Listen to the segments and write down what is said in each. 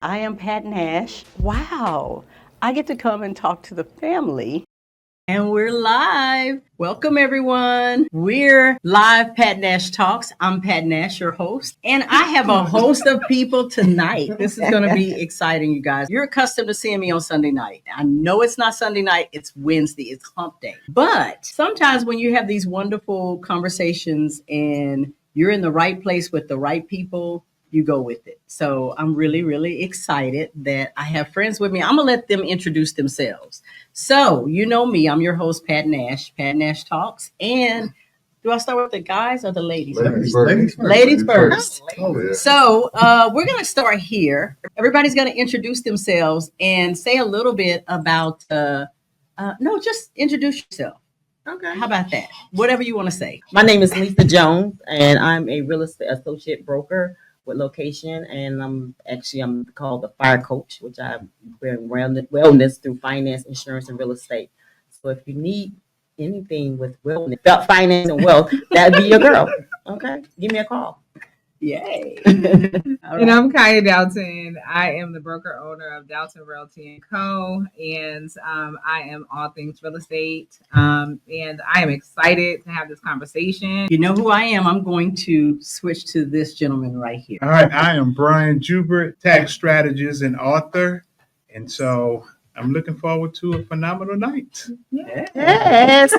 I am Pat Nash. Wow, I get to come and talk to the family. And we're live. Welcome, everyone. We're live Pat Nash Talks. I'm Pat Nash, your host. And I have a host of people tonight. This is going to be exciting, you guys. You're accustomed to seeing me on Sunday night. I know it's not Sunday night, it's Wednesday, it's hump day. But sometimes when you have these wonderful conversations and you're in the right place with the right people, you go with it. So I'm really, really excited that I have friends with me. I'm going to let them introduce themselves. So, you know me, I'm your host, Pat Nash Talks. And do I start with the guys or the ladies first? Ladies first. Oh, yeah. So, we're going to start here. Everybody's going to introduce themselves and say a little bit about, just introduce yourself. Okay. How about that? Whatever you want to say. My name is Lisa Jones, and I'm a real estate associate broker with location, and I'm called the fire coach, which I bring wellness through finance, insurance, and real estate. So if you need anything with wellness, finance, and wealth, that'd be your girl. Okay, give me a call. Yay! And I'm Kaiya Dalton. I am the broker owner of Dalton Realty and Co. And I am all things real estate. And I am excited to have this conversation. You know who I am. I'm going to switch to this gentleman right here. All right, I am Brian Jubert, tax strategist and author. And so I'm looking forward to a phenomenal night. Yes.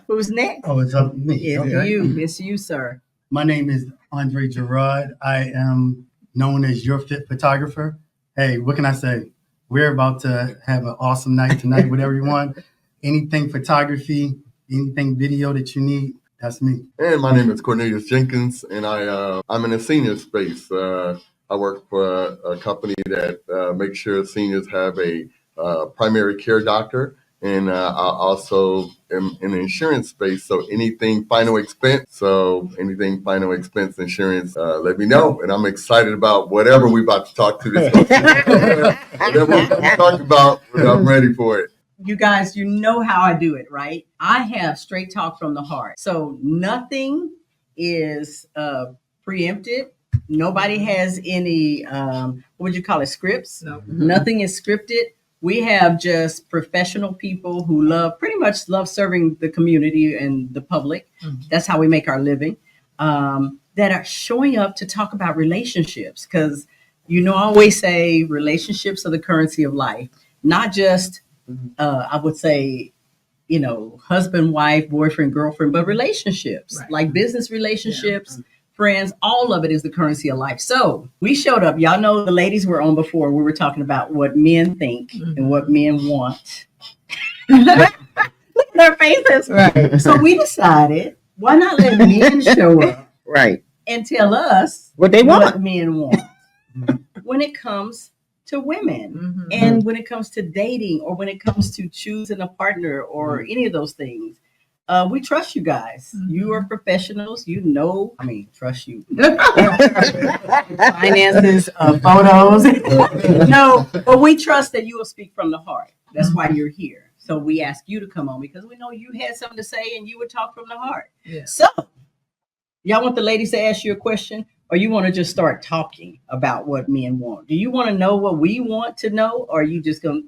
Who's next? Oh, it's up to me. It's you, sir. My name is Andra Gerard. I am known as Your Fit Photographer. Hey, what can I say? We're about to have an awesome night tonight, whatever you want. Anything photography, anything video that you need, that's me. And my name is Cornelius Jenkins, and I'm in the senior space. I work for a company that makes sure seniors have a primary care doctor. And I also am in the insurance space. So anything final expense insurance, let me know. And I'm excited about whatever we're about to talk to this. Whatever we're going to talk about, I'm ready for it. You guys, you know how I do it, right? I have straight talk from the heart. So nothing is preempted. Nobody has any, what would you call it, scripts? No. Nothing is scripted. We have just professional people who pretty much love serving the community and the public. Mm-hmm. That's how we make our living. That are showing up to talk about relationships. Because, I always say relationships are the currency of life. Not just, I would say, husband, wife, boyfriend, girlfriend, but relationships, right. Like business relationships. Yeah. Friends, all of it is the currency of life. So we showed up. Y'all know the ladies were on before. We were talking about what men think and what men want. Look at their faces. Right. So we decided, why not let men show up, right, and tell us what they want, what men want when it comes to women, and when it comes to dating, or when it comes to choosing a partner, or any of those things. We trust you guys. You are professionals. Trust you. Finances, photos. No, but we trust that you will speak from the heart. That's why you're here. So we ask you to come on because we know you had something to say and you would talk from the heart. Yeah. So, y'all want the ladies to ask you a question, or you want to just start talking about what men want? Do you want to know what we want to know, or are you just going to?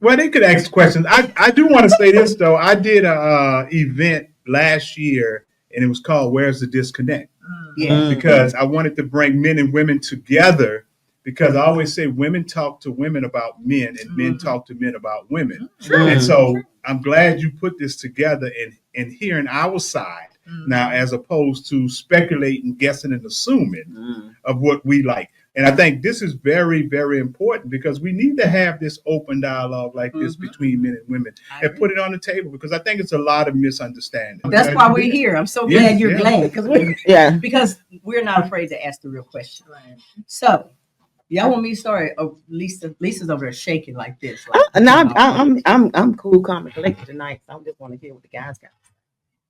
Well, they could ask questions. I do want to say this, though. I did a event last year, and it was called Where's the Disconnect? Yeah. Because I wanted to bring men and women together, because I always say women talk to women about men, and men talk to men about women. And so I'm glad you put this together and hearing our side now, as opposed to speculating, guessing, and assuming of what we like. And I think this is very, very important, because we need to have this open dialogue like this between men and women and put it on the table, because I think it's a lot of misunderstanding. That's why we're here. I'm so glad you're glad, because we're not afraid to ask the real question. Right. So, y'all want me to start? Oh, Lisa's over there shaking like this. I'm cool, calm, and collected tonight. So I just want to hear what the guys got.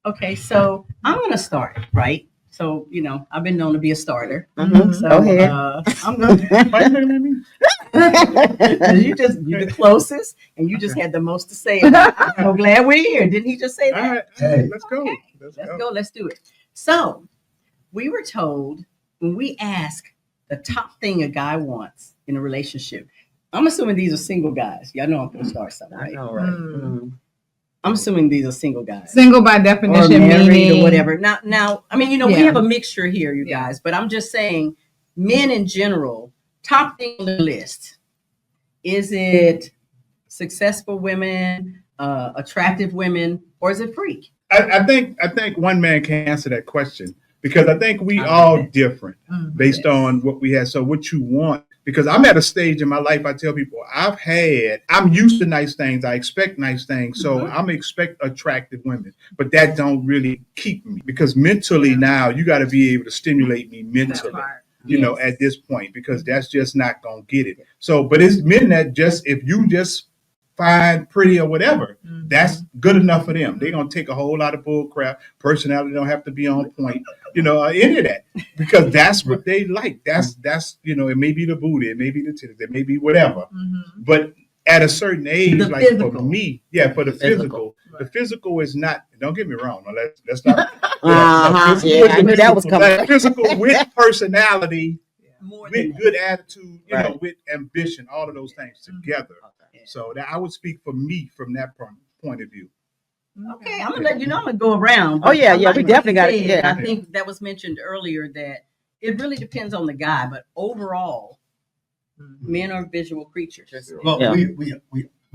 Okay, so I'm gonna start, right? So, I've been known to be a starter. So, go ahead. I'm going to. You're the closest, and you just had the most to say. I'm so glad we're here. Didn't he just say that? All right. Hey, let's go. Okay. Let's go. Let's do it. So, we were told when we ask the top thing a guy wants in a relationship. I'm assuming these are single guys. Y'all know I'm going to start something, I right? know, right? Mm. I'm assuming these are single guys. Single by Or definition, married meaning or whatever. Now, I mean, we Yeah. have a mixture here, you Yeah. guys, but I'm just saying, men in general, top thing on the list. Is it successful women, attractive women, or is it freak? I think one man can answer that question because I think we all different based on what we have. So what you want, because I'm at a stage in my life, I tell people I'm used to nice things. I expect nice things. So I'm expect attractive women, but that don't really keep me because mentally now you got to be able to stimulate me mentally. At this point, because that's just not gonna get it. So, but it's men that if you just find pretty or whatever, that's good enough for them. They're gonna take a whole lot of bull crap. Personality don't have to be on point, any of that, because that's what they like. That's it may be the booty, it may be the titties, it may be whatever. But at a certain age, The like physical. for me, for the physical, the physical is not. Don't get me wrong. No, let's not. Yeah, I knew that was coming. Like physical with personality, More with than good attitude, Right. with ambition, all of those things together. So that I would speak for me from that point of view. Okay, I'm gonna let you know. I'm gonna go around. Oh, yeah, I yeah, we what definitely you got it, said, yeah. and I think that was mentioned earlier that it really depends on the guy, but overall, men are visual creatures. Well, Yeah.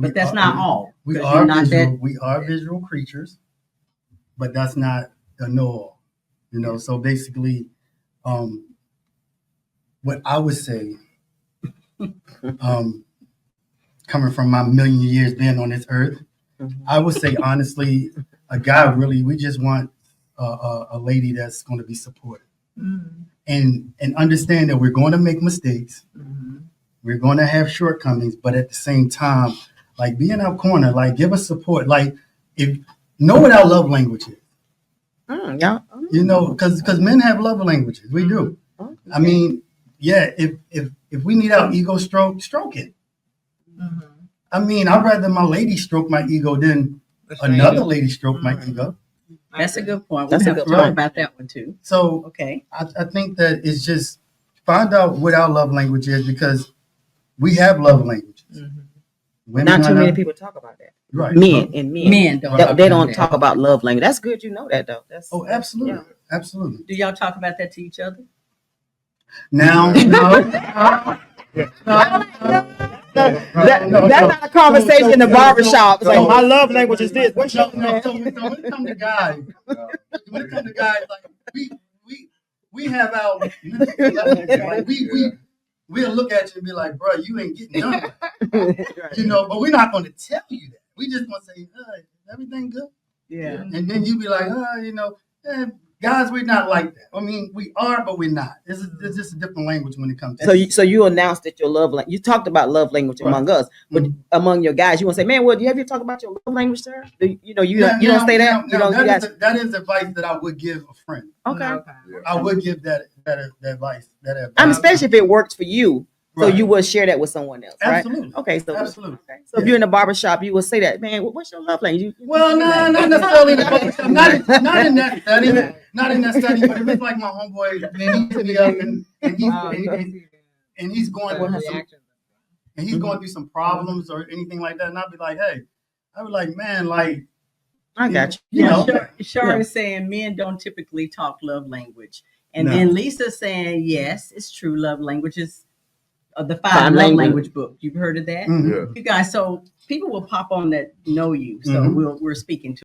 But that's not all. We 'cause are you're not visual. that- We are visual creatures, but that's not a know-all. So basically, what I would say, coming from my million years being on this earth, I would say honestly, a guy we just want a lady that's going to be supportive and understand that we're going to make mistakes. We're going to have shortcomings, but at the same time, like be in our corner, like give us support, like know what our love language is. Yeah. Because men have love languages. We do. I mean, if we need our ego stroke it. I mean, I'd rather my lady stroke my ego than another lady stroke my ego. That's a good point. That's We'll a have good to talk point. about that one too. So Okay. I think that it's just find out what our love language is because we have love languages. Women Not too are many people talk about that. Right. Men Men don't. They talk don't about talk that. about love language. That's good. You know that though. Oh, absolutely. Yeah. Absolutely. Do y'all talk about that to each other? Now, That's not a conversation in the barbershop. It's like my love language is this. What's your So when it comes to guys, like we have our like we'll look at you and be like, bro, you ain't getting done. But we're not going to tell you that. We just going to say, hey, everything good? Yeah. And then you be like, guys, we're not like that. I mean, we are, but we're not. It's just a different language when it comes to So you announced that your love language. You talked about love language among us, but among your guys, you want to say, man, well, do you ever talk about your love language, sir? You don't say that. That is advice that I would give a friend. Okay. I would give that advice. Especially if it works for you. So Right. you would share that with someone else, right? Absolutely. Okay, so Absolutely. Okay. So if you're in a barbershop, you will say that, man, what's your love language? Well, no, not necessarily in the barbershop. Not in that setting. Not in that setting. But if it's like my homeboy, then he hit me up and he's going through some problems or anything like that, and I'll be like, hey, I was like, man, like, I got you. Shar is saying men don't typically talk love language. And No. then Lisa's saying, yes, it's true. Love language is the five love language book. You've heard of that? Mhm. Yeah. You guys, so people will pop on that know you. So Mhm. we're speaking to